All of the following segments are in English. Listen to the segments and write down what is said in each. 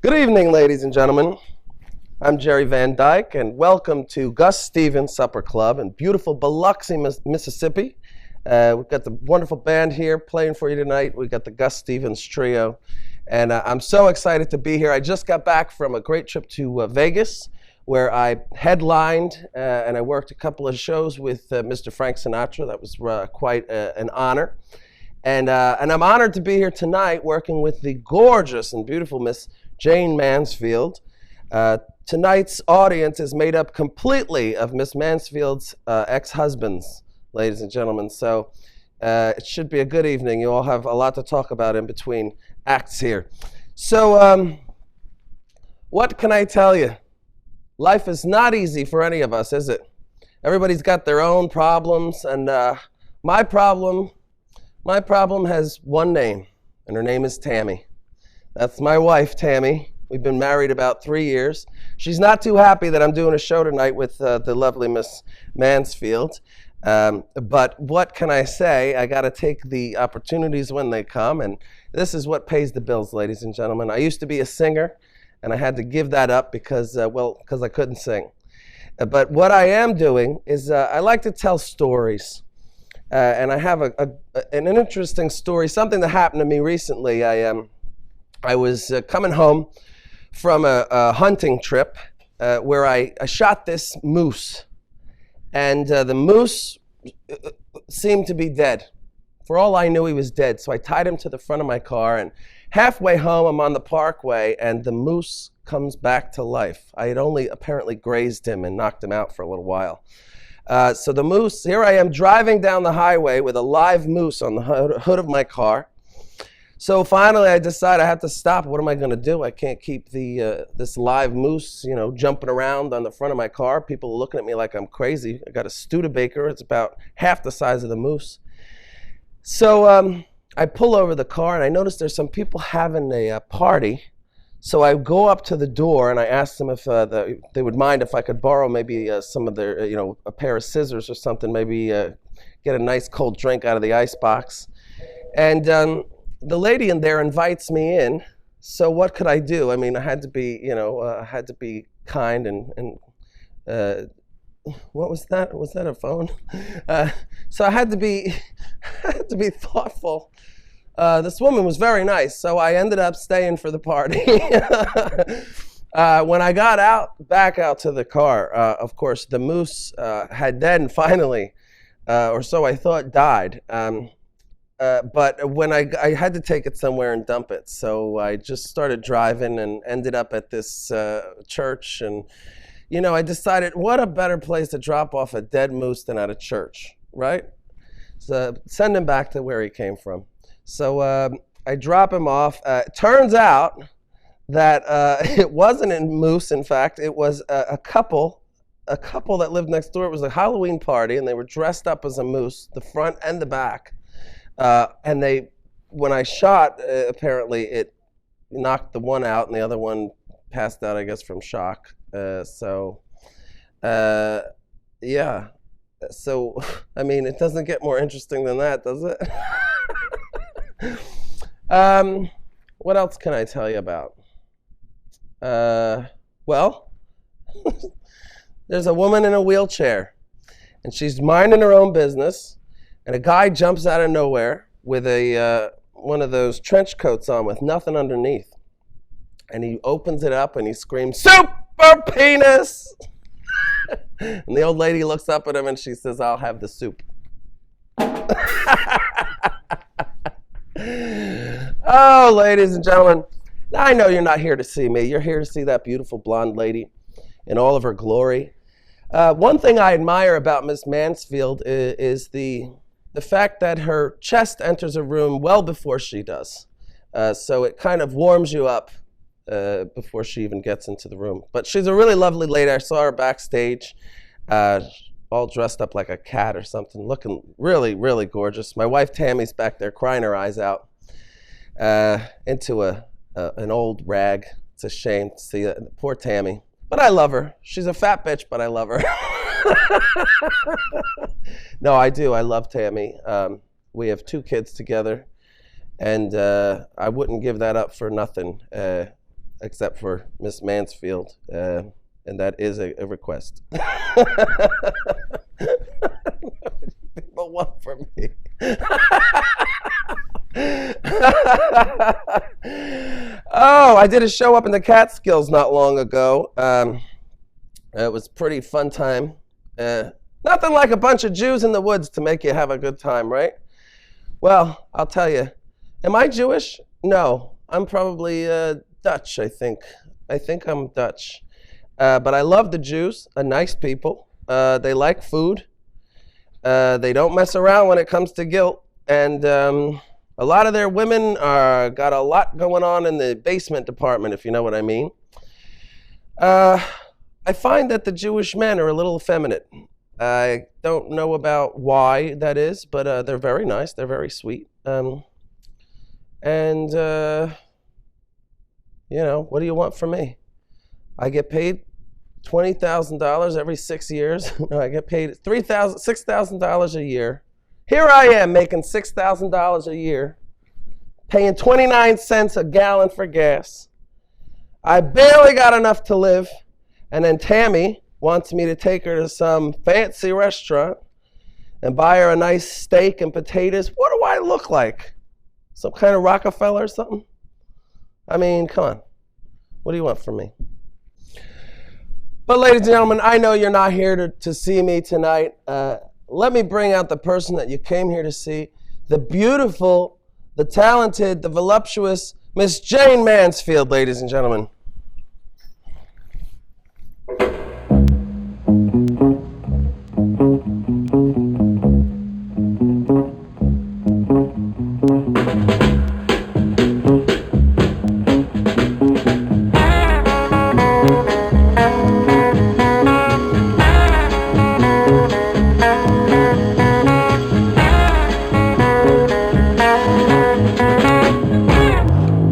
Good evening, ladies and gentlemen. I'm Jerry Van Dyke, and welcome to Gus Stevens Supper Club in beautiful Biloxi, Mississippi. We've got the wonderful band here playing for you tonight. We've got the Gus Stevens Trio, and I'm so excited to be here. I just got back from a great trip to Vegas, where I headlined and I worked a couple of shows with Mr. Frank Sinatra. That was quite an honor. And I'm honored to be here tonight working with the gorgeous and beautiful Miss Jayne Mansfield. Tonight's audience is made up completely of Miss Mansfield's ex-husbands, ladies and gentlemen. So it should be a good evening. You all have a lot to talk about in between acts here. So what can I tell you? Life is not easy for any of us, is it? Everybody's got their own problems, and my problem has one name, and her name is Tammy. That's my wife, Tammy. We've been married about 3 years. She's not too happy that I'm doing a show tonight with the lovely Miss Mansfield. But what can I say? I got to take the opportunities when they come, and this is what pays the bills, ladies and gentlemen. I used to be a singer, and I had to give that up because I couldn't sing. But what I am doing is I like to tell stories. And I have an interesting story, something that happened to me recently. I was coming home from a hunting trip where I shot this moose. And the moose seemed to be dead. For all I knew, he was dead. So I tied him to the front of my car, and halfway home, I'm on the parkway, and the moose comes back to life. I had only apparently grazed him and knocked him out for a little while. So the moose, here I am driving down the highway with a live moose on the hood of my car. So finally I decide I have to stop. What am I going to do? I can't keep this live moose, jumping around on the front of my car. People are looking at me like I'm crazy. I got a Studebaker. It's about half the size of the moose. So I pull over the car, and I notice there's some people having a party. So I go up to the door, and I ask them if they would mind if I could borrow maybe some of their, a pair of scissors or something, maybe get a nice cold drink out of the icebox. And the lady in there invites me in. So what could I do? I mean, I had to be, kind and what was that? Was that a phone? So I had to be thoughtful. This woman was very nice, so I ended up staying for the party. When I got back out to the car, of course, the moose had then finally, or so I thought, died. But when I had to take it somewhere and dump it, so I just started driving and ended up at this church. And, I decided, what a better place to drop off a dead moose than at a church, right? So send him back to where he came from. So I drop him off. Turns out that it wasn't a moose. In fact, it was a couple that lived next door. It was a Halloween party, and they were dressed up as a moose, the front and the back. And when I shot, apparently it knocked the one out, and the other one passed out, I guess, from shock. Yeah. So, I mean, it doesn't get more interesting than that, does it? What else can I tell you about? Well, there's a woman in a wheelchair, and she's minding her own business, and a guy jumps out of nowhere with one of those trench coats on with nothing underneath, and he opens it up and he screams, "Super penis!" And the old lady looks up at him and she says, "I'll have the soup." Oh, ladies and gentlemen, I know you're not here to see me. You're here to see that beautiful blonde lady in all of her glory. One thing I admire about Miss Mansfield is the fact that her chest enters a room well before she does. So it kind of warms you up before she even gets into the room. But she's a really lovely lady. I saw her backstage, all dressed up like a cat or something, looking really, really gorgeous. My wife Tammy's back there crying her eyes out into an old rag. It's a shame to see poor Tammy. But I love her. She's a fat bitch, but I love her. No, I do. I love Tammy. We have 2 kids together, and I wouldn't give that up for nothing. except for Miss Mansfield, and that is a request. People want from me. Oh, I did a show up in the Catskills not long ago. It was a pretty fun time. Nothing like a bunch of Jews in the woods to make you have a good time, right? Well, I'll tell you. Am I Jewish? No. I'm probably Dutch, I think. I think I'm Dutch. But I love the Jews, nice people. They like food. They don't mess around when it comes to guilt. And a lot of their women got a lot going on in the basement department, if you know what I mean. I find that the Jewish men are a little effeminate. I don't know about why that is, but they're very nice. They're very sweet. You know, what do you want from me? I get paid $20,000 every 6 years. No, I get paid $6,000 a year. Here I am making $6,000 a year, paying 29 cents a gallon for gas. I barely got enough to live. And then Tammy wants me to take her to some fancy restaurant and buy her a nice steak and potatoes. What do I look like? Some kind of Rockefeller or something? I mean, come on. What do you want from me? But ladies and gentlemen, I know you're not here to see me tonight. Let me bring out the person that you came here to see. The beautiful, the talented, the voluptuous Miss Jayne Mansfield, ladies and gentlemen.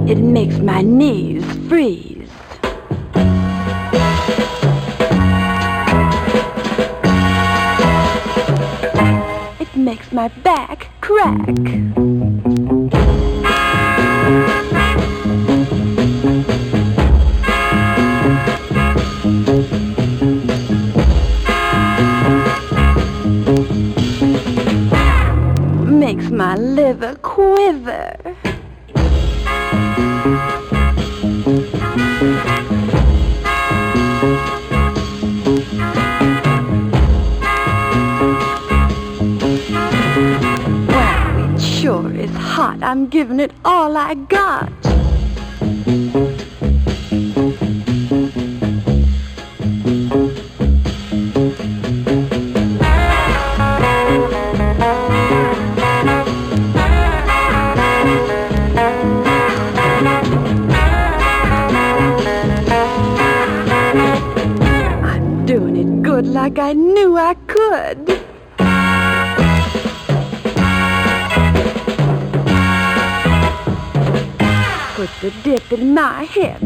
It makes my knees freeze. It makes my back crack. Makes my liver quiver. Wow, it sure is hot. I'm giving it all I got. Doing it good like I knew I could. Put the dip in my hip.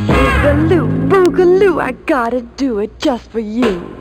Boogaloo, boogaloo, I gotta do it just for you.